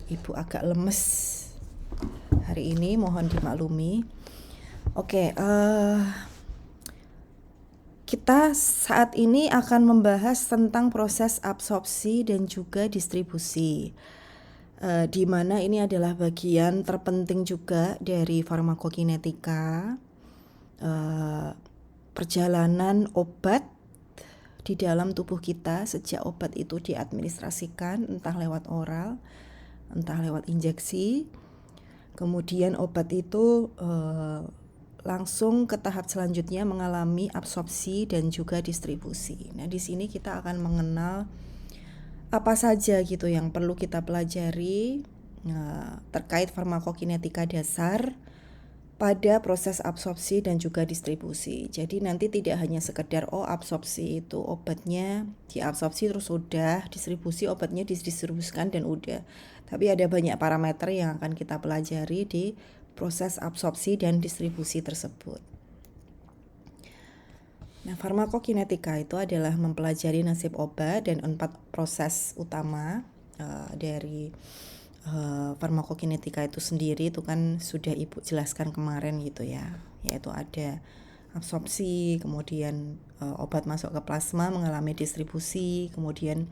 Ibu agak lemes hari ini, mohon dimaklumi. Oke, kita saat ini akan membahas tentang proses absorpsi dan juga distribusi, di mana ini adalah bagian terpenting juga dari farmakokinetika, perjalanan obat di dalam tubuh kita sejak obat itu diadministrasikan, entah lewat oral, entah lewat injeksi. Kemudian obat itu langsung ke tahap selanjutnya mengalami absorpsi dan juga distribusi. Nah, di sini kita akan mengenal apa saja gitu yang perlu kita pelajari terkait farmakokinetika dasar pada proses absorpsi dan juga distribusi. Jadi nanti tidak hanya sekedar absorpsi itu obatnya diabsorpsi terus udah, distribusi obatnya didistribusikan dan udah. Tapi ada banyak parameter yang akan kita pelajari di proses absorpsi dan distribusi tersebut. Nah, farmakokinetika itu adalah mempelajari nasib obat dan 4 proses utama dari farmakokinetika itu sendiri. Itu kan sudah Ibu jelaskan kemarin gitu ya, yaitu ada absorpsi, kemudian obat masuk ke plasma mengalami distribusi, kemudian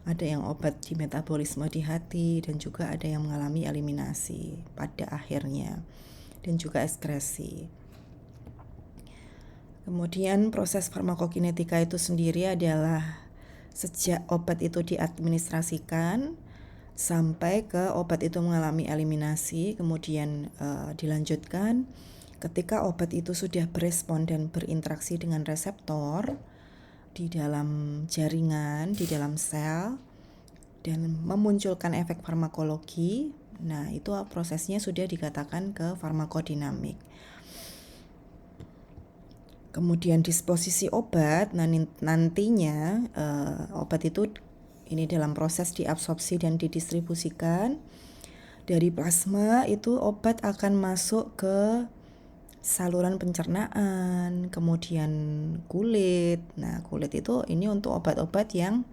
ada yang obat di metabolisme di hati, dan juga ada yang mengalami eliminasi pada akhirnya, dan juga ekskresi. Kemudian proses farmakokinetika itu sendiri adalah sejak obat itu diadministrasikan sampai ke obat itu mengalami eliminasi, kemudian dilanjutkan ketika obat itu sudah berespon dan berinteraksi dengan reseptor di dalam jaringan, di dalam sel, dan memunculkan efek farmakologi. Nah, itu prosesnya sudah dikatakan ke farmakodinamik. Kemudian disposisi obat, nantinya obat itu ini dalam proses diabsorpsi dan didistribusikan. Dari plasma itu obat akan masuk ke saluran pencernaan, kemudian kulit. Nah, kulit itu ini untuk obat-obat yang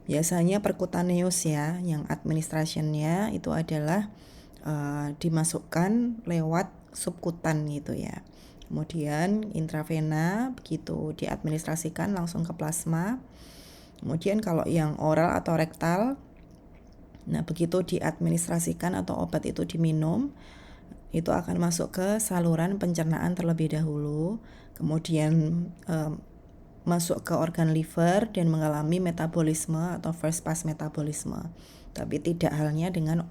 biasanya percutaneous ya, yang administrationnya itu adalah dimasukkan lewat subkutan gitu ya. Kemudian intravena begitu diadministrasikan langsung ke plasma. Kemudian kalau yang oral atau rektal, nah begitu diadministrasikan atau obat itu diminum, itu akan masuk ke saluran pencernaan terlebih dahulu, kemudian masuk ke organ liver dan mengalami metabolisme atau first pass metabolisme. Tapi tidak halnya dengan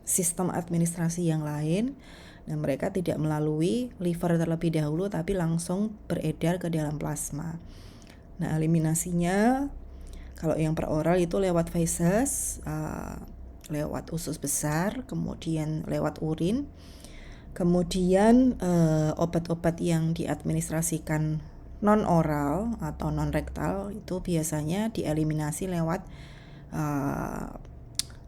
sistem administrasi yang lain. Nah, mereka tidak melalui liver terlebih dahulu tapi langsung beredar ke dalam plasma. Nah, eliminasinya kalau yang per oral itu lewat feses, lewat usus besar, kemudian lewat urin. Kemudian obat-obat yang diadministrasikan non oral atau non rektal itu biasanya dieliminasi lewat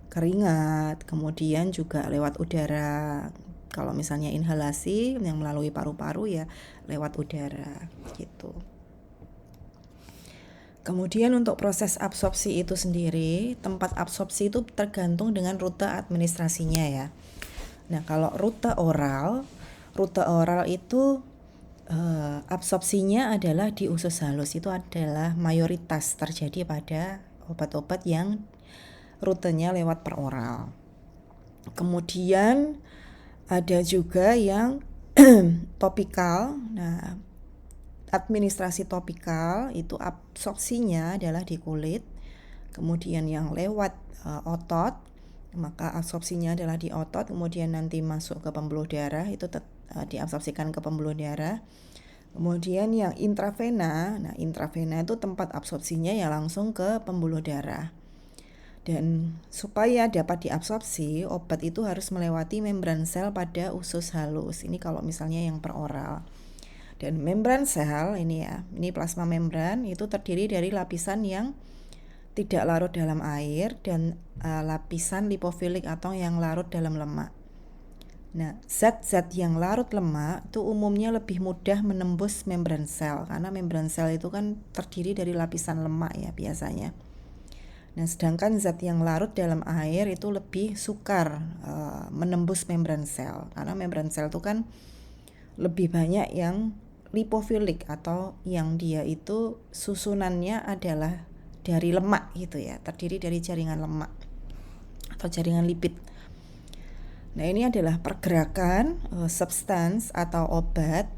keringat, kemudian juga lewat udara. Kalau misalnya inhalasi yang melalui paru-paru ya lewat udara gitu. Kemudian untuk proses absorpsi itu sendiri, tempat absorpsi itu tergantung dengan rute administrasinya ya. Nah, kalau rute oral itu absorpsinya adalah di usus halus, itu adalah mayoritas terjadi pada obat-obat yang rutenya lewat per oral. Kemudian ada juga yang topikal. Nah, administrasi topikal itu absorpsinya adalah di kulit. Kemudian yang lewat otot, maka absorpsinya adalah di otot, kemudian nanti masuk ke pembuluh darah, itu diabsorpsikan ke pembuluh darah. Kemudian yang intravena, nah intravena itu tempat absorpsinya ya langsung ke pembuluh darah. Dan supaya dapat diabsorpsi, obat itu harus melewati membran sel pada usus halus. Ini kalau misalnya yang per oral. Dan membran sel ini ya, ini plasma membran itu terdiri dari lapisan yang tidak larut dalam air dan lapisan lipofilik atau yang larut dalam lemak. Nah, zat-zat yang larut lemak itu umumnya lebih mudah menembus membran sel karena membran sel itu kan terdiri dari lapisan lemak ya biasanya. Nah, sedangkan zat yang larut dalam air itu lebih sukar menembus membran sel, karena membran sel itu kan lebih banyak yang lipofilik atau yang dia itu susunannya adalah dari lemak gitu ya, terdiri dari jaringan lemak atau jaringan lipid. Nah, ini adalah pergerakan substans atau obat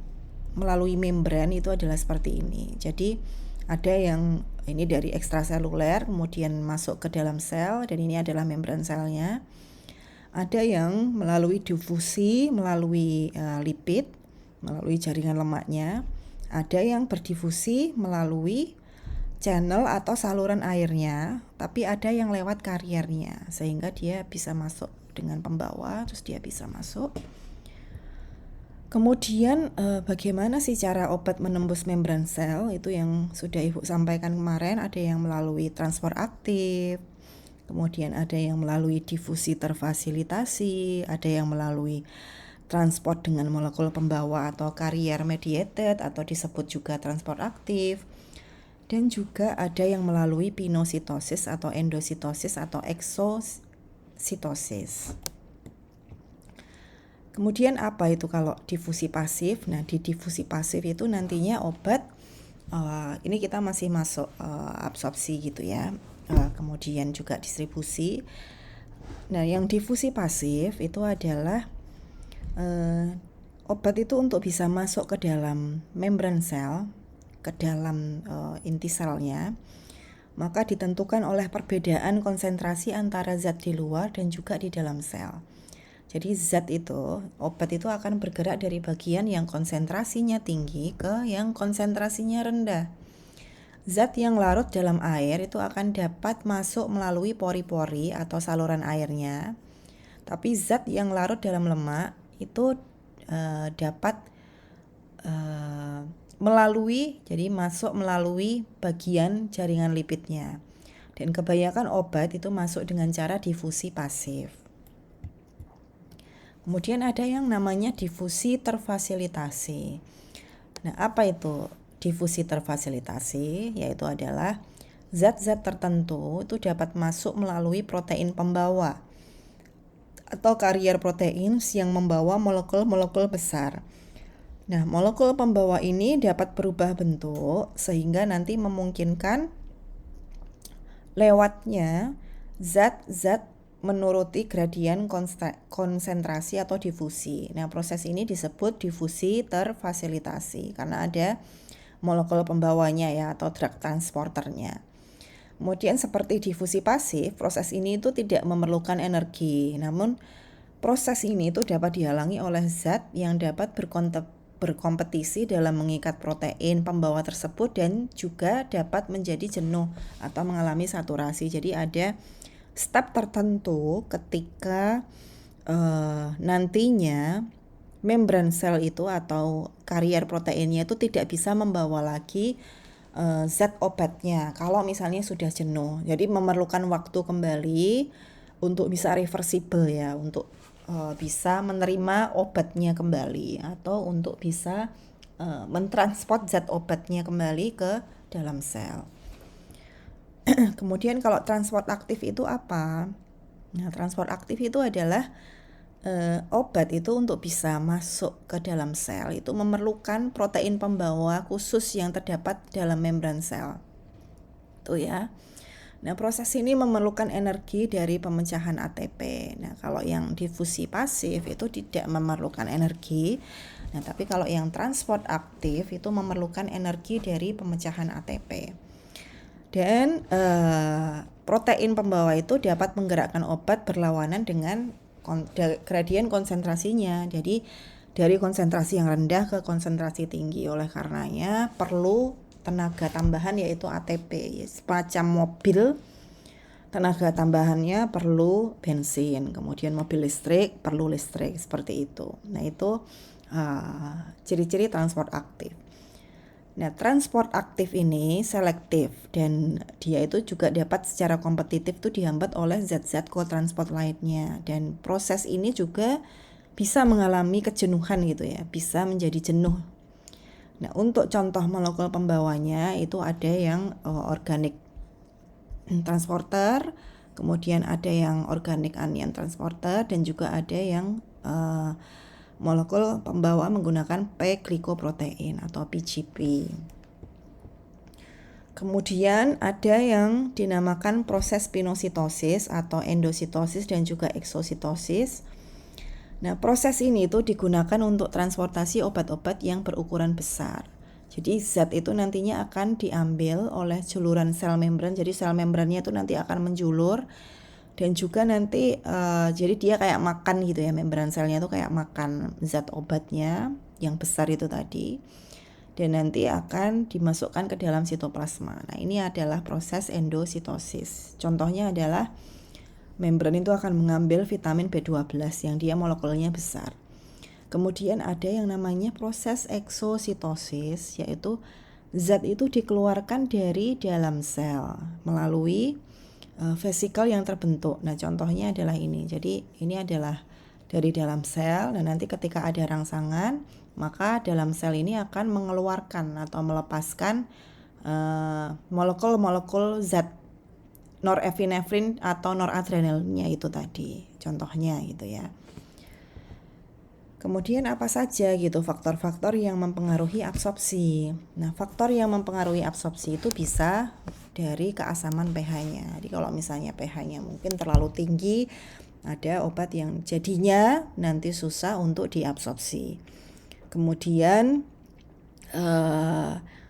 melalui membran itu adalah seperti ini. Jadi ada yang ini dari ekstraseluler kemudian masuk ke dalam sel, dan ini adalah membran selnya. Ada yang melalui difusi melalui lipid, melalui jaringan lemaknya. Ada yang berdifusi melalui channel atau saluran airnya, tapi ada yang lewat kariernya, sehingga dia bisa masuk dengan pembawa, terus dia bisa masuk. Kemudian bagaimana sih cara obat menembus membran sel? Itu yang sudah Ibu sampaikan kemarin, ada yang melalui transport aktif, kemudian ada yang melalui difusi terfasilitasi, ada yang melalui transport dengan molekul pembawa atau carrier mediated atau disebut juga transport aktif, dan juga ada yang melalui pinositosis atau endositosis atau eksositosis. Kemudian apa itu kalau difusi pasif? Nah, di difusi pasif itu nantinya obat, ini kita masih masuk absorpsi gitu ya, kemudian juga distribusi. Nah, yang difusi pasif itu adalah obat itu untuk bisa masuk ke dalam membran sel, ke dalam inti selnya, maka ditentukan oleh perbedaan konsentrasi antara zat di luar dan juga di dalam sel. Jadi zat itu, obat itu akan bergerak dari bagian yang konsentrasinya tinggi ke yang konsentrasinya rendah. Zat yang larut dalam air itu akan dapat masuk melalui pori-pori atau saluran airnya. Tapi zat yang larut dalam lemak itu dapat masuk melalui bagian jaringan lipidnya. Dan kebanyakan obat itu masuk dengan cara difusi pasif. Kemudian ada yang namanya difusi terfasilitasi. Nah, apa itu difusi terfasilitasi? Yaitu adalah zat-zat tertentu itu dapat masuk melalui protein pembawa atau karier protein yang membawa molekul-molekul besar. Nah, molekul pembawa ini dapat berubah bentuk sehingga nanti memungkinkan lewatnya zat-zat menuruti gradien konsentrasi atau difusi. Nah, proses ini disebut difusi terfasilitasi karena ada molekul pembawanya ya atau drug transporternya. Kemudian seperti difusi pasif, proses ini itu tidak memerlukan energi. Namun proses ini itu dapat dihalangi oleh zat yang dapat berkompetisi dalam mengikat protein pembawa tersebut dan juga dapat menjadi jenuh atau mengalami saturasi. Jadi ada step tertentu ketika nantinya membran sel itu atau karier proteinnya itu tidak bisa membawa lagi zat obatnya kalau misalnya sudah jenuh. Jadi memerlukan waktu kembali untuk bisa reversible ya, untuk bisa menerima obatnya kembali atau untuk bisa mentransport zat obatnya kembali ke dalam sel. Kemudian kalau transport aktif itu apa? Nah, transport aktif itu adalah obat itu untuk bisa masuk ke dalam sel itu memerlukan protein pembawa khusus yang terdapat dalam membran sel. Tuh ya. Nah, proses ini memerlukan energi dari pemecahan ATP. Nah, kalau yang difusi pasif itu tidak memerlukan energi. Nah, tapi kalau yang transport aktif itu memerlukan energi dari pemecahan ATP. Dan protein pembawa itu dapat menggerakkan obat berlawanan dengan gradien konsentrasinya. Jadi dari konsentrasi yang rendah ke konsentrasi tinggi. Oleh karenanya perlu tenaga tambahan yaitu ATP. Semacam mobil, tenaga tambahannya perlu bensin. Kemudian mobil listrik perlu listrik, seperti itu. Nah, itu ciri-ciri transport aktif. Nah, transport aktif ini selektif dan dia itu juga dapat secara kompetitif tuh dihambat oleh zat-zat kotransport lainnya, dan proses ini juga bisa mengalami kejenuhan gitu ya, bisa menjadi jenuh. Nah, untuk contoh molekul pembawanya itu ada yang organik. transporter, kemudian ada yang organic anion transporter, dan juga ada yang molekul pembawa menggunakan P-glikoprotein atau PGP. Kemudian ada yang dinamakan proses pinositosis atau endositosis dan juga eksositosis. Nah, proses ini itu digunakan untuk transportasi obat-obat yang berukuran besar. Jadi zat itu nantinya akan diambil oleh juluran sel membran. Jadi sel membrannya itu nanti akan menjulur, dan juga nanti jadi dia kayak makan gitu ya, membran selnya itu kayak makan zat obatnya yang besar itu tadi, dan nanti akan dimasukkan ke dalam sitoplasma. Nah, ini adalah proses endositosis. Contohnya adalah membran itu akan mengambil vitamin B12 yang dia molekulnya besar. Kemudian ada yang namanya proses eksositosis, yaitu zat itu dikeluarkan dari dalam sel melalui vesikel yang terbentuk. Nah, contohnya adalah ini. Jadi ini adalah dari dalam sel, dan nanti ketika ada rangsangan, maka dalam sel ini akan mengeluarkan atau melepaskan molekul-molekul zat norepinefrin atau noradrenalinnya itu tadi. Contohnya gitu ya. Kemudian apa saja gitu faktor-faktor yang mempengaruhi absorpsi. Nah, faktor yang mempengaruhi absorpsi itu bisa dari keasaman pH-nya. Jadi kalau misalnya pH-nya mungkin terlalu tinggi, ada obat yang jadinya nanti susah untuk diabsorpsi. Kemudian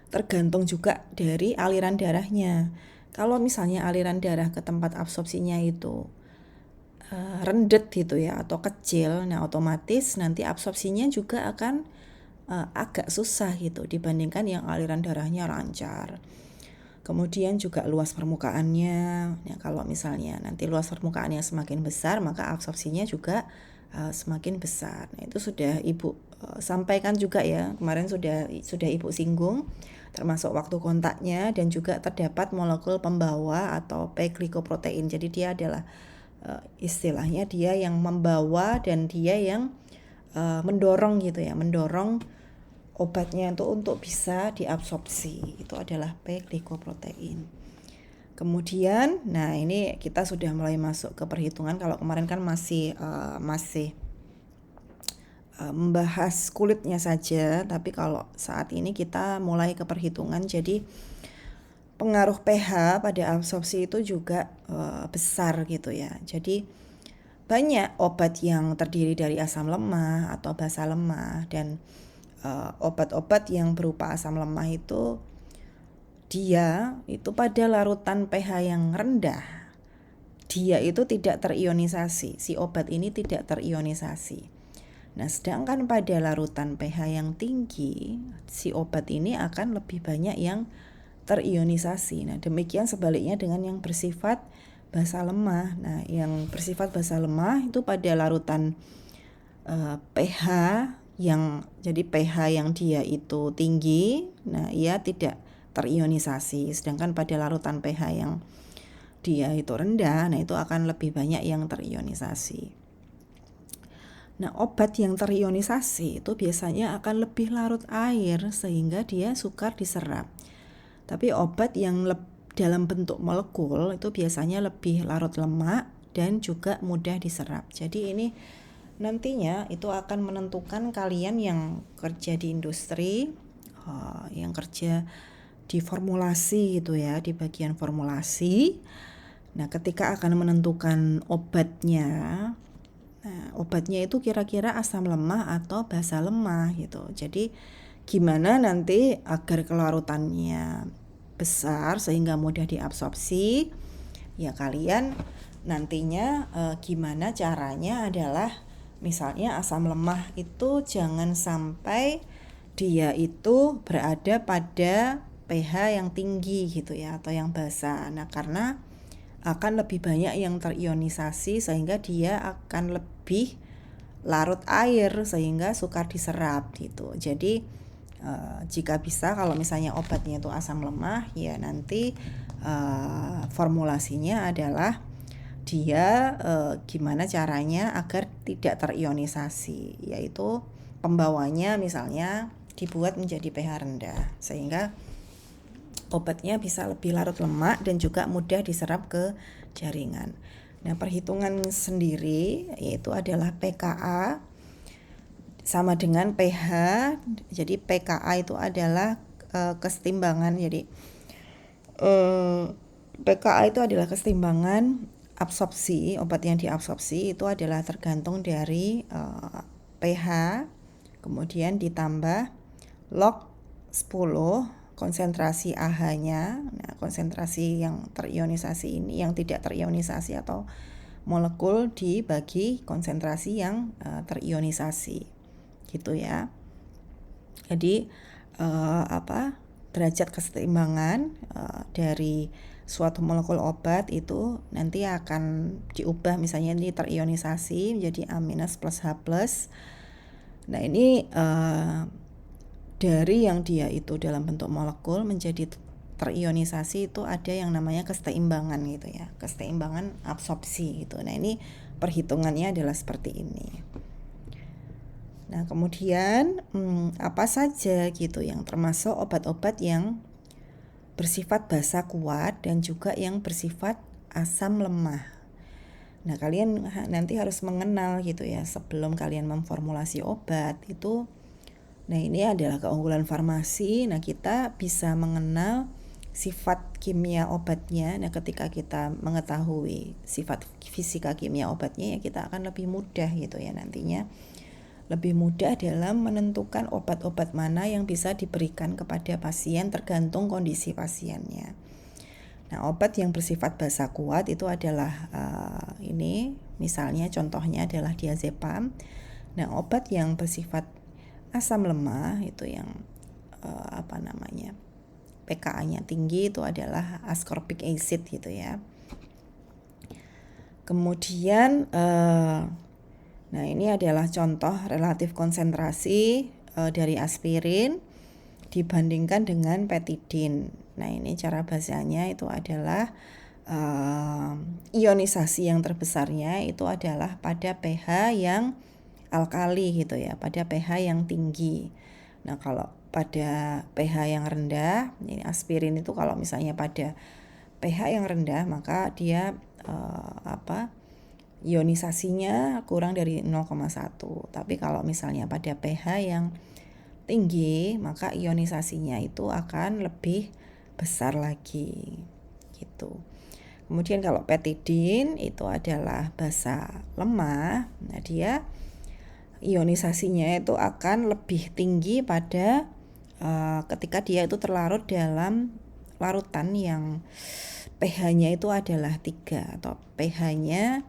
tergantung juga dari aliran darahnya. Kalau misalnya aliran darah ke tempat absorpsinya itu rendet gitu ya atau kecil, nah otomatis nanti absorpsinya juga akan agak susah gitu dibandingkan yang aliran darahnya lancar. Kemudian juga luas permukaannya. Ya, kalau misalnya nanti luas permukaannya semakin besar, maka absorpsinya juga semakin besar. Nah, itu sudah Ibu sampaikan juga ya, kemarin sudah Ibu singgung, termasuk waktu kontaknya, dan juga terdapat molekul pembawa atau P-glikoprotein. Jadi dia adalah istilahnya dia yang membawa dan dia yang mendorong gitu ya, mendorong obatnya itu untuk bisa diabsorpsi. Itu adalah P-glikoprotein. Kemudian, nah ini kita sudah mulai masuk ke perhitungan. Kalau kemarin kan masih membahas kulitnya saja, tapi kalau saat ini kita mulai ke perhitungan. Jadi pengaruh pH pada absorpsi itu juga besar gitu ya. Jadi banyak obat yang terdiri dari asam lemah atau basa lemah, dan obat-obat yang berupa asam lemah itu dia itu pada larutan pH yang rendah, dia itu tidak terionisasi, si obat ini tidak terionisasi. Nah, sedangkan pada larutan pH yang tinggi, si obat ini akan lebih banyak yang terionisasi. Nah, demikian sebaliknya dengan yang bersifat basa lemah. Nah, yang bersifat basa lemah itu pada larutan pH yang jadi pH yang dia itu tinggi, nah ia tidak terionisasi. Sedangkan pada larutan pH yang dia itu rendah, nah itu akan lebih banyak yang terionisasi. Nah, obat yang terionisasi itu biasanya akan lebih larut air sehingga dia sukar diserap. Tapi obat yang dalam bentuk molekul itu biasanya lebih larut lemak dan juga mudah diserap. Jadi ini nantinya itu akan menentukan kalian yang kerja di industri, yang kerja di formulasi gitu ya, di bagian formulasi. Nah, ketika akan menentukan obatnya, nah obatnya itu kira-kira asam lemah atau basa lemah gitu. Jadi gimana nanti agar kelarutannya besar sehingga mudah diabsorpsi, ya kalian nantinya gimana caranya adalah misalnya asam lemah itu jangan sampai dia itu berada pada pH yang tinggi gitu ya, atau yang basa. Nah, karena akan lebih banyak yang terionisasi sehingga dia akan lebih larut air sehingga sukar diserap gitu. Jadi jika bisa kalau misalnya obatnya itu asam lemah, ya nanti formulasinya adalah dia gimana caranya agar tidak terionisasi, yaitu pembawanya misalnya dibuat menjadi pH rendah sehingga obatnya bisa lebih larut lemak dan juga mudah diserap ke jaringan. Nah, perhitungan sendiri yaitu adalah PKA sama dengan pH. Jadi PKA itu adalah kesetimbangan. Jadi PKA itu adalah kesetimbangan absorpsi, obat yang diabsorpsi itu adalah tergantung dari pH, kemudian ditambah log 10 konsentrasi AH-nya. Nah, konsentrasi yang terionisasi ini, yang tidak terionisasi atau molekul dibagi konsentrasi yang terionisasi, gitu ya. Jadi derajat keseimbangan dari suatu molekul obat itu nanti akan diubah, misalnya ini terionisasi menjadi A- plus H+. Nah, ini dari yang dia itu dalam bentuk molekul menjadi terionisasi itu ada yang namanya keseimbangan gitu ya, keseimbangan absorpsi gitu. Nah, ini perhitungannya adalah seperti ini. Nah, kemudian apa saja gitu yang termasuk obat-obat yang bersifat basa kuat dan juga yang bersifat asam lemah. Nah, kalian nanti harus mengenal gitu ya sebelum kalian memformulasi obat itu. Nah, ini adalah keunggulan farmasi. Nah, kita bisa mengenal sifat kimia obatnya. Nah, ketika kita mengetahui sifat fisika kimia obatnya, ya kita akan lebih mudah gitu ya nantinya. Lebih mudah dalam menentukan obat-obat mana yang bisa diberikan kepada pasien tergantung kondisi pasiennya. Nah, obat yang bersifat basa kuat itu adalah ini, misalnya contohnya adalah diazepam. Nah, obat yang bersifat asam lemah itu yang PKA-nya tinggi itu adalah ascorbic acid gitu ya. Kemudian nah, ini adalah contoh relatif konsentrasi dari aspirin dibandingkan dengan petidin. Nah, ini cara bacanya itu adalah ionisasi yang terbesarnya itu adalah pada pH yang alkali gitu ya, pada pH yang tinggi. Nah, kalau pada pH yang rendah, ini aspirin itu kalau misalnya pada pH yang rendah maka dia ionisasinya kurang dari 0,1. Tapi kalau misalnya pada pH yang tinggi maka ionisasinya itu akan lebih besar lagi gitu. Kemudian kalau petidin itu adalah basa lemah. Nah, dia ionisasinya itu akan lebih tinggi pada ketika dia itu terlarut dalam larutan yang pH-nya itu adalah 3 atau pH-nya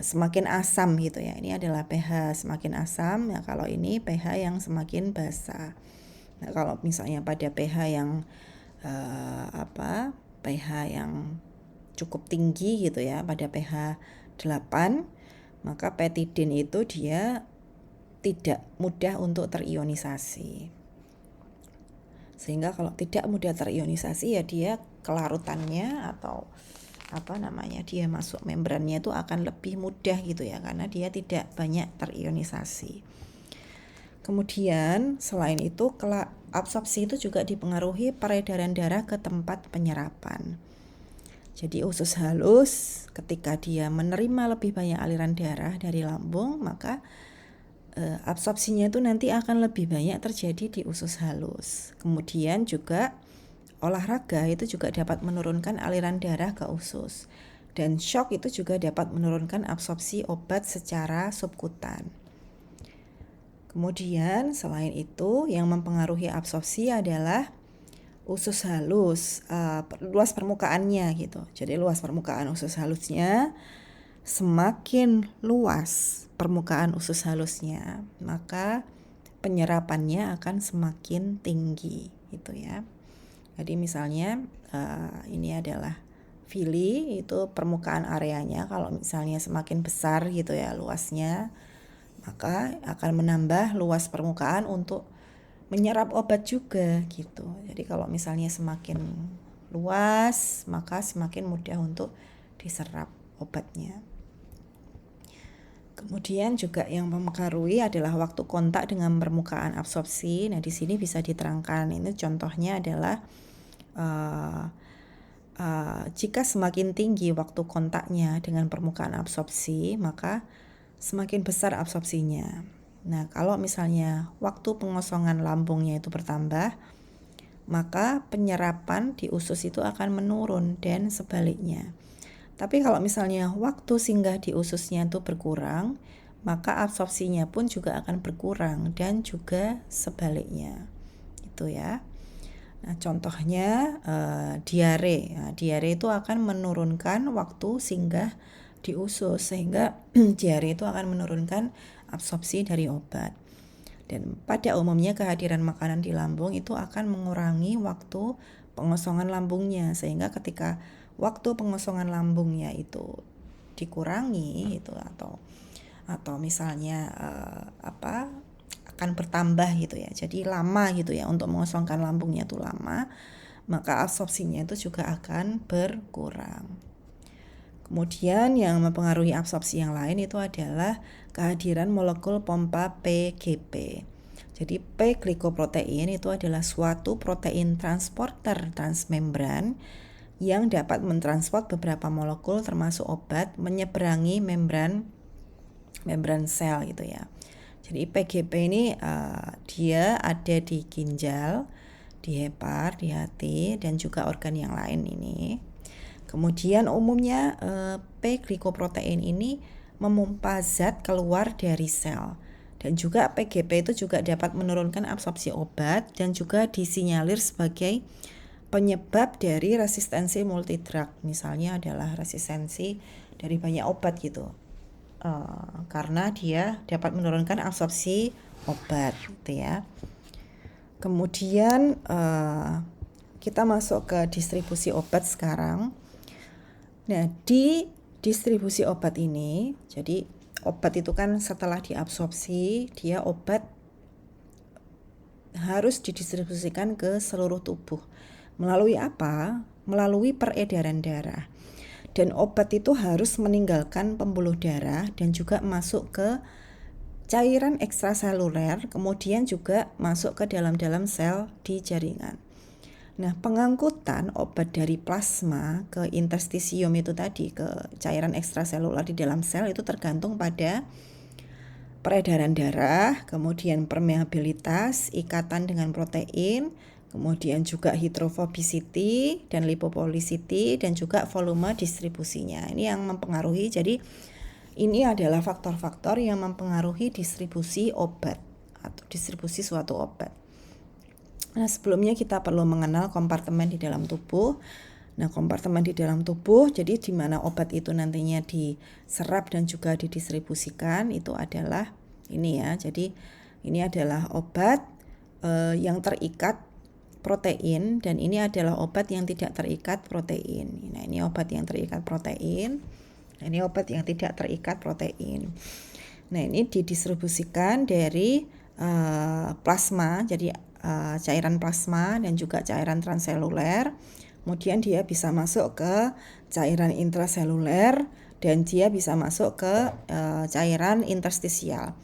semakin asam gitu ya. Ini adalah pH semakin asam. Nah, kalau ini pH yang semakin basa. Nah, kalau misalnya pada pH yang pH yang cukup tinggi gitu ya, pada pH 8, maka petidin itu dia tidak mudah untuk terionisasi. Sehingga kalau tidak mudah terionisasi ya dia kelarutannya atau dia masuk membrannya itu akan lebih mudah gitu ya, karena dia tidak banyak terionisasi. Kemudian selain itu absorpsi itu juga dipengaruhi peredaran darah ke tempat penyerapan. Jadi usus halus ketika dia menerima lebih banyak aliran darah dari lambung, maka absorpsinya itu nanti akan lebih banyak terjadi di usus halus. Kemudian juga olahraga itu juga dapat menurunkan aliran darah ke usus. Dan shock itu juga dapat menurunkan absorpsi obat secara subkutan. Kemudian selain itu yang mempengaruhi absorpsi adalah usus halus, luas permukaannya gitu. Jadi luas permukaan usus halusnya, semakin luas permukaan usus halusnya, maka penyerapannya akan semakin tinggi gitu ya. Jadi misalnya ini adalah villi, itu permukaan areanya kalau misalnya semakin besar gitu ya luasnya, maka akan menambah luas permukaan untuk menyerap obat juga gitu. Jadi kalau misalnya semakin luas, maka semakin mudah untuk diserap obatnya. Kemudian juga yang mempengaruhi adalah waktu kontak dengan permukaan absorpsi. Nah, di sini bisa diterangkan. Ini contohnya adalah uh, jika semakin tinggi waktu kontaknya dengan permukaan absorpsi, maka semakin besar absorpsinya. Nah, kalau misalnya waktu pengosongan lambungnya itu bertambah, maka penyerapan di usus itu akan menurun dan sebaliknya. Tapi kalau misalnya waktu singgah di ususnya itu berkurang, maka absorpsinya pun juga akan berkurang dan juga sebaliknya. Itu ya. Nah, contohnya diare. Nah, diare itu akan menurunkan waktu singgah di usus sehingga diare itu akan menurunkan absorpsi dari obat. Dan pada umumnya kehadiran makanan di lambung itu akan mengurangi waktu pengosongan lambungnya sehingga ketika waktu pengosongan lambungnya itu dikurangi itu atau misalnya akan bertambah gitu ya. Jadi lama gitu ya untuk mengosongkan lambungnya itu lama, maka absorpsinya itu juga akan berkurang. Kemudian yang mempengaruhi absorpsi yang lain itu adalah kehadiran molekul pompa PGP. Jadi P-glikoprotein itu adalah suatu protein transporter transmembran yang dapat mentransport beberapa molekul termasuk obat menyeberangi membran sel gitu ya. Jadi PGP ini dia ada di ginjal, di hepar, di hati, dan juga organ yang lain ini. Kemudian umumnya P-glikoprotein ini memompa zat keluar dari sel. Dan juga PGP itu juga dapat menurunkan absorpsi obat dan juga disinyalir sebagai penyebab dari resistensi multidrug. Misalnya adalah resistensi dari banyak obat gitu. Karena dia dapat menurunkan absorpsi obat gitu ya. Kemudian kita masuk ke distribusi obat sekarang. Nah, di distribusi obat ini, jadi obat itu kan setelah diabsorpsi, dia obat harus didistribusikan ke seluruh tubuh. Melalui apa? Melalui peredaran darah. Dan obat itu harus meninggalkan pembuluh darah dan juga masuk ke cairan ekstraseluler, kemudian juga masuk ke dalam sel di jaringan. Nah, pengangkutan obat dari plasma ke interstisium itu tadi, ke cairan ekstraseluler di dalam sel itu tergantung pada peredaran darah, kemudian permeabilitas, ikatan dengan protein, kemudian juga hydrophobicity dan lipopolicity dan juga volume distribusinya. Ini yang mempengaruhi. Jadi ini adalah faktor-faktor yang mempengaruhi distribusi obat atau distribusi suatu obat. Nah, sebelumnya kita perlu mengenal kompartemen di dalam tubuh. Nah, kompartemen di dalam tubuh, jadi di mana obat itu nantinya diserap dan juga didistribusikan, itu adalah ini ya. Jadi ini adalah obat yang terikat protein dan ini adalah obat yang tidak terikat protein. Nah, ini obat yang terikat protein. Nah, ini obat yang tidak terikat protein. Nah, ini didistribusikan dari plasma, jadi cairan plasma dan juga cairan transseluler. Kemudian dia bisa masuk ke cairan intraseluler dan dia bisa masuk ke cairan interstisial.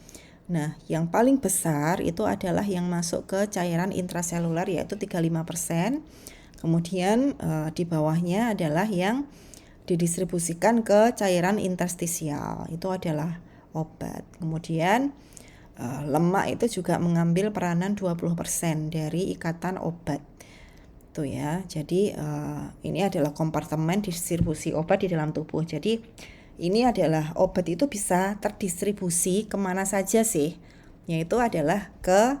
Nah, yang paling besar itu adalah yang masuk ke cairan intraseluler yaitu 35%. Kemudian di bawahnya adalah yang didistribusikan ke cairan interstisial. Itu adalah obat. Kemudian lemak itu juga mengambil peranan 20% dari ikatan obat. Tuh ya. Jadi ini adalah kompartemen distribusi obat di dalam tubuh. Jadi ini adalah obat itu bisa terdistribusi kemana saja sih. Yaitu adalah ke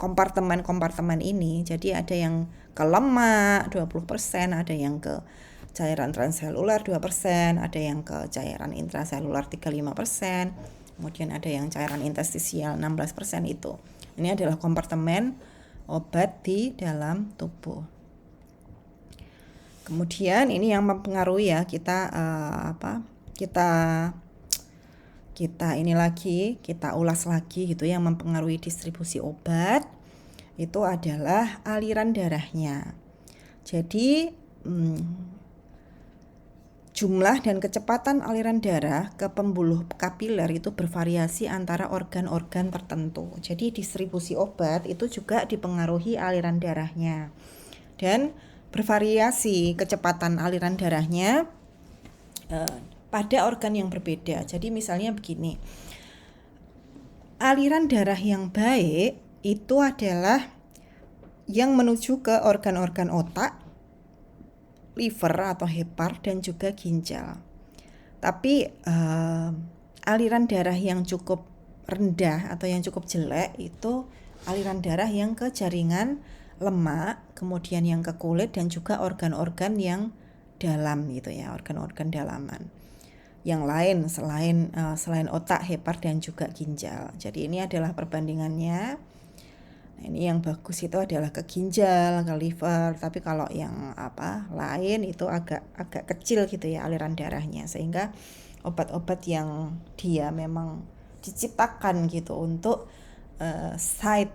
kompartemen-kompartemen ini. Jadi ada yang ke lemak 20%, ada yang ke cairan transseluler 2%, ada yang ke cairan intraseluler 35%. Kemudian ada yang cairan interstisial 16% itu. Ini adalah kompartemen obat di dalam tubuh. Kemudian ini yang mempengaruhi ya kita kita ulas lagi gitu, yang mempengaruhi distribusi obat itu adalah aliran darahnya. Jadi jumlah dan kecepatan aliran darah ke pembuluh kapiler itu bervariasi antara organ-organ tertentu. Jadi distribusi obat itu juga dipengaruhi aliran darahnya. Dan bervariasi kecepatan aliran darahnya pada organ yang berbeda. Jadi misalnya begini, aliran darah yang baik itu adalah yang menuju ke organ-organ otak, liver atau hepar, dan juga ginjal. Tapi aliran darah yang cukup rendah atau yang cukup jelek itu aliran darah yang ke jaringan lemak, kemudian yang ke kulit, dan juga organ-organ yang dalam gitu ya, organ-organ dalaman yang lain selain otak, hepar, dan juga ginjal. Jadi ini adalah perbandingannya. Nah, ini yang bagus itu adalah ke ginjal, ke liver, tapi kalau yang lain itu agak kecil gitu ya aliran darahnya, sehingga obat-obat yang dia memang diciptakan gitu untuk side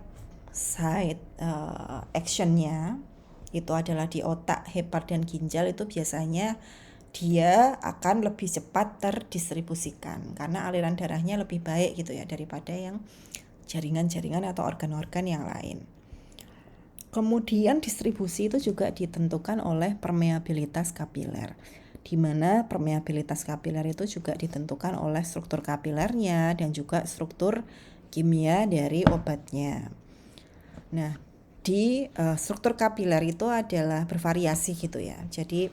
actionnya itu adalah di otak, hepar, dan ginjal, itu biasanya dia akan lebih cepat terdistribusikan karena aliran darahnya lebih baik gitu ya daripada yang jaringan-jaringan atau organ-organ yang lain. Kemudian distribusi itu juga ditentukan oleh permeabilitas kapiler, di mana permeabilitas kapiler itu juga ditentukan oleh struktur kapilernya dan juga struktur kimia dari obatnya. Nah, di struktur kapiler itu adalah bervariasi gitu ya. Jadi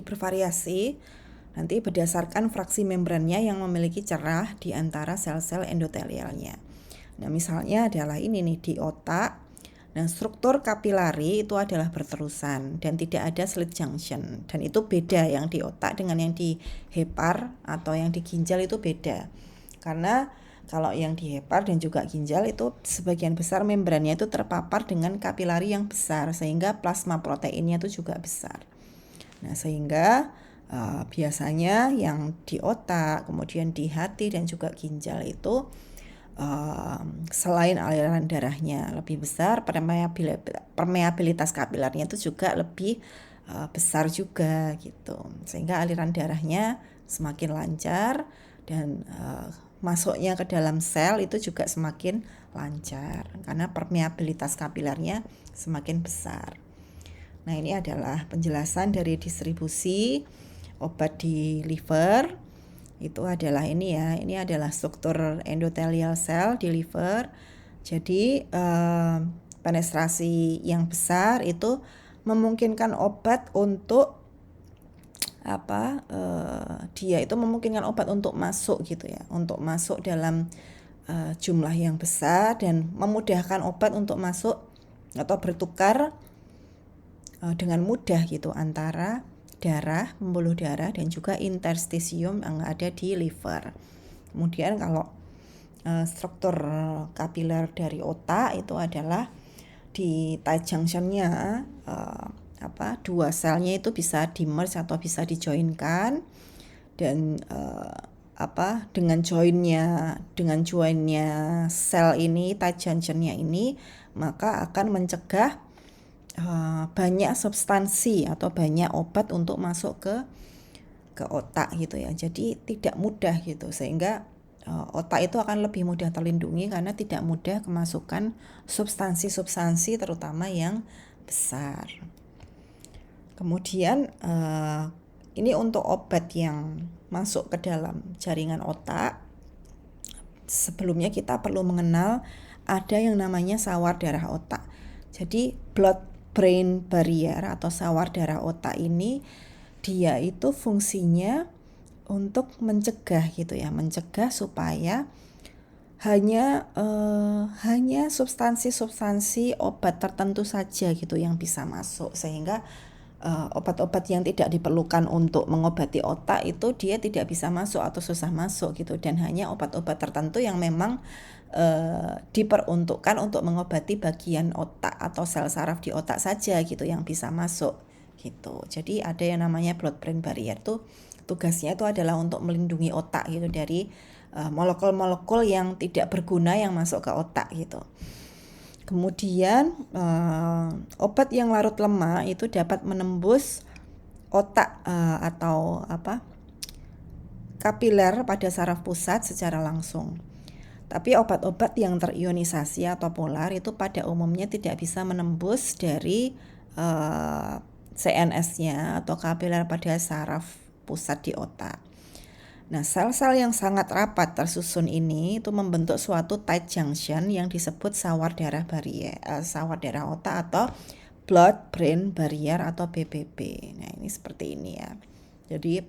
bervariasi nanti berdasarkan fraksi membrannya yang memiliki cerah di antara sel-sel endotelialnya. Nah, misalnya adalah ini nih di otak. Nah, struktur kapilari itu adalah berterusan dan tidak ada slit junction. Dan itu beda yang di otak dengan yang di hepar atau yang di ginjal itu beda. Karena kalau yang di hepar dan juga ginjal itu sebagian besar membrannya itu terpapar dengan kapilari yang besar sehingga plasma proteinnya itu juga besar. Nah, sehingga biasanya yang di otak, kemudian di hati dan juga ginjal itu selain aliran darahnya lebih besar, permeabilitas kapilernya itu juga lebih besar juga gitu. Sehingga aliran darahnya semakin lancar dan masuknya ke dalam sel itu juga semakin lancar karena permeabilitas kapilernya semakin besar. Nah, ini adalah penjelasan dari distribusi obat di liver. Itu adalah ini adalah struktur endotelial cell di liver. Jadi penetrasi yang besar itu memungkinkan obat untuk dia itu memungkinkan obat untuk masuk gitu ya, untuk masuk dalam jumlah yang besar dan memudahkan obat untuk masuk atau bertukar dengan mudah gitu antara darah, pembuluh darah, dan juga interstisium yang ada di liver. Kemudian kalau struktur kapiler dari otak itu adalah di tight junctionnya dua selnya itu bisa di-merge atau bisa dijoinkan dan dengan joinnya sel ini, tight junctionnya ini, maka akan mencegah banyak substansi atau banyak obat untuk masuk ke otak gitu ya. Jadi tidak mudah gitu, sehingga otak itu akan lebih mudah terlindungi karena tidak mudah kemasukan substansi-substansi terutama yang besar. Kemudian ini untuk obat yang masuk ke dalam jaringan otak. Sebelumnya kita perlu mengenal ada yang namanya sawar darah otak. Jadi blood-brain barrier atau sawar darah otak ini dia itu fungsinya untuk mencegah gitu ya, mencegah supaya hanya substansi-substansi obat tertentu saja gitu yang bisa masuk, sehingga obat-obat yang tidak diperlukan untuk mengobati otak itu dia tidak bisa masuk atau susah masuk gitu, dan hanya obat-obat tertentu yang memang diperuntukkan untuk mengobati bagian otak atau sel saraf di otak saja gitu yang bisa masuk gitu. Jadi ada yang namanya blood-brain barrier, tuh tugasnya itu adalah untuk melindungi otak gitu dari molekul-molekul yang tidak berguna yang masuk ke otak gitu. Kemudian obat yang larut lemak itu dapat menembus otak atau kapiler pada saraf pusat secara langsung. Tapi obat-obat yang terionisasi atau polar itu pada umumnya tidak bisa menembus dari CNS-nya atau kapiler pada saraf pusat di otak. Nah, sel-sel yang sangat rapat tersusun ini itu membentuk suatu tight junction yang disebut sawar darah barrier, sawar darah otak atau blood brain barrier atau BBB. Nah, ini seperti ini ya. Jadi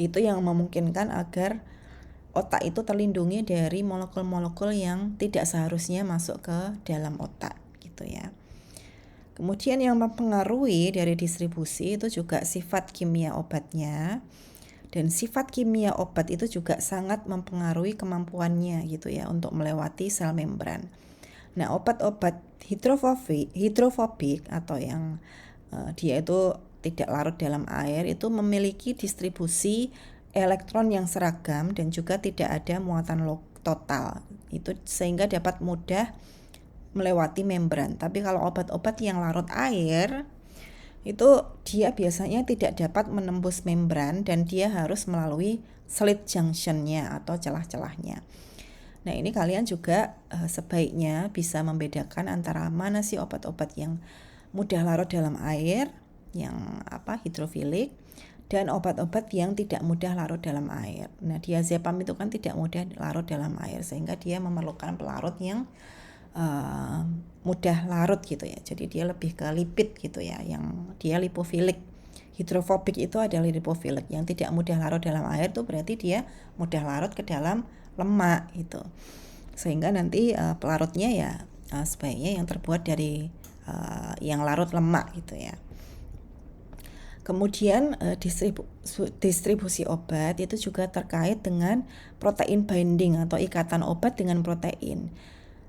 itu yang memungkinkan agar otak itu terlindungi dari molekul-molekul yang tidak seharusnya masuk ke dalam otak gitu ya. Kemudian yang mempengaruhi dari distribusi itu juga sifat kimia obatnya. Dan sifat kimia obat itu juga sangat mempengaruhi kemampuannya gitu ya untuk melewati sel membran. Nah, obat-obat hidrofobik atau yang dia itu tidak larut dalam air itu memiliki distribusi elektron yang seragam dan juga tidak ada muatan total. Itu sehingga dapat mudah melewati membran. Tapi kalau obat-obat yang larut air itu dia biasanya tidak dapat menembus membran dan dia harus melalui slit junction-nya atau celah-celahnya. Nah, ini kalian juga sebaiknya bisa membedakan antara mana sih obat-obat yang mudah larut dalam air, yang hidrofilik, dan obat-obat yang tidak mudah larut dalam air. Nah, diazepam itu kan tidak mudah larut dalam air sehingga dia memerlukan pelarut yang mudah larut gitu ya. Jadi dia lebih ke lipid gitu ya, yang dia lipofilik. Hidrofobik itu adalah lipofilik, yang tidak mudah larut dalam air itu berarti dia mudah larut ke dalam lemak gitu. Sehingga nanti pelarutnya ya sebaiknya yang terbuat dari yang larut lemak gitu ya. Kemudian distribusi obat itu juga terkait dengan protein binding atau ikatan obat dengan protein.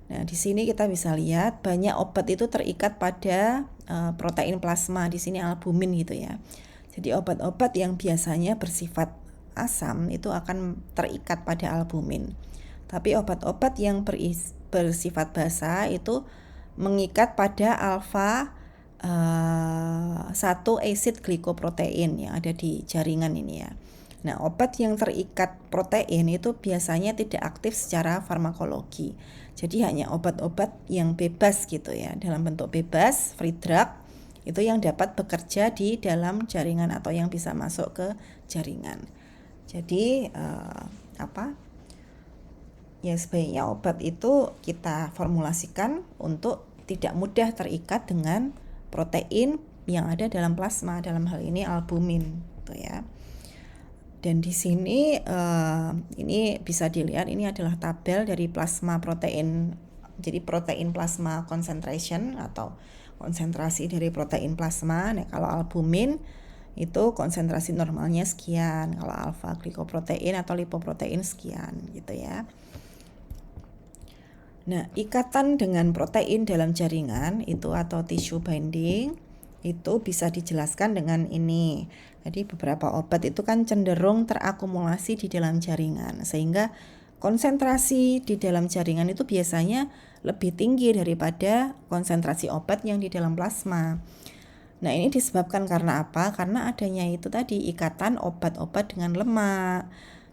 Nah, di sini kita bisa lihat banyak obat itu terikat pada protein plasma, di sini albumin gitu ya. Jadi obat-obat yang biasanya bersifat asam itu akan terikat pada albumin. Tapi obat-obat yang bersifat basa itu mengikat pada alfa 1 acid glycoprotein yang ada di jaringan ini ya. Nah, obat yang terikat protein itu biasanya tidak aktif secara farmakologi. Jadi hanya obat-obat yang bebas gitu ya, dalam bentuk bebas, free drug, itu yang dapat bekerja di dalam jaringan atau yang bisa masuk ke jaringan. Jadi ya sebaiknya obat itu kita formulasikan untuk tidak mudah terikat dengan protein yang ada dalam plasma, dalam hal ini albumin gitu ya. Dan di sini ini bisa dilihat, ini adalah tabel dari plasma protein. Jadi protein plasma concentration atau konsentrasi dari protein plasma. Nah, kalau albumin itu konsentrasi normalnya sekian, kalau alfa glikoprotein atau lipoprotein sekian gitu ya. Nah, ikatan dengan protein dalam jaringan itu atau tissue binding itu bisa dijelaskan dengan ini. Jadi beberapa obat itu kan cenderung terakumulasi di dalam jaringan sehingga konsentrasi di dalam jaringan itu biasanya lebih tinggi daripada konsentrasi obat yang di dalam plasma. Nah, ini disebabkan karena apa? Karena adanya itu tadi ikatan obat-obat dengan lemak,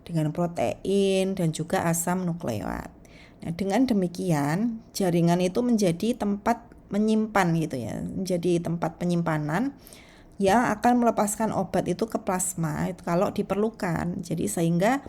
dengan protein dan juga asam nukleat. Nah, dengan demikian jaringan itu menjadi tempat menyimpan gitu ya, menjadi tempat penyimpanan yang akan melepaskan obat itu ke plasma itu kalau diperlukan. Jadi sehingga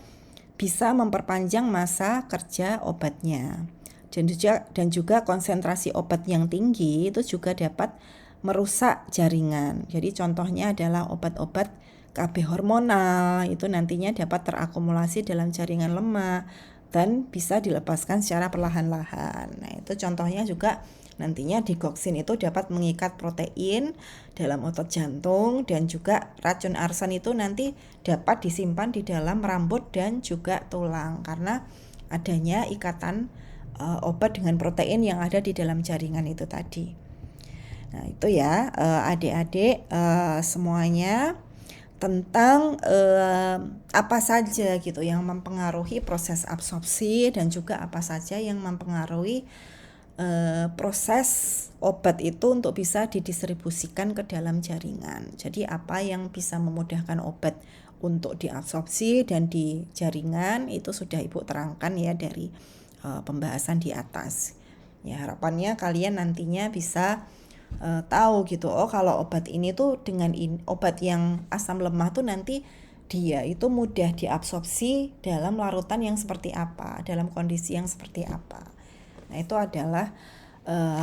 bisa memperpanjang masa kerja obatnya. Dan juga konsentrasi obat yang tinggi itu juga dapat merusak jaringan. Jadi contohnya adalah obat-obat KB hormonal itu nantinya dapat terakumulasi dalam jaringan lemak dan bisa dilepaskan secara perlahan-lahan. Nah, itu contohnya juga nantinya digoxin itu dapat mengikat protein dalam otot jantung dan juga racun arsen itu nanti dapat disimpan di dalam rambut dan juga tulang karena adanya ikatan obat dengan protein yang ada di dalam jaringan itu tadi. Nah, itu ya adik-adik semuanya tentang apa saja gitu yang mempengaruhi proses absorpsi dan juga apa saja yang mempengaruhi proses obat itu untuk bisa didistribusikan ke dalam jaringan. Jadi apa yang bisa memudahkan obat untuk diabsorpsi dan di jaringan itu sudah Ibu terangkan ya dari pembahasan di atas. Ya, harapannya kalian nantinya bisa tahu gitu. Oh, kalau obat ini tuh dengan obat yang asam lemah tuh nanti dia itu mudah diabsorpsi dalam larutan yang seperti apa, dalam kondisi yang seperti apa. Nah, itu adalah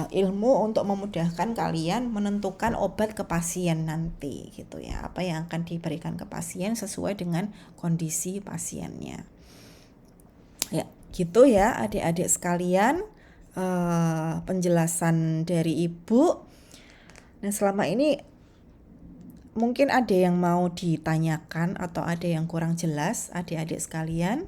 ilmu untuk memudahkan kalian menentukan obat ke pasien nanti gitu ya. Apa yang akan diberikan ke pasien sesuai dengan kondisi pasiennya. Ya, gitu ya adik-adik sekalian, penjelasan dari Ibu. Nah, selama ini mungkin ada yang mau ditanyakan atau ada yang kurang jelas adik-adik sekalian.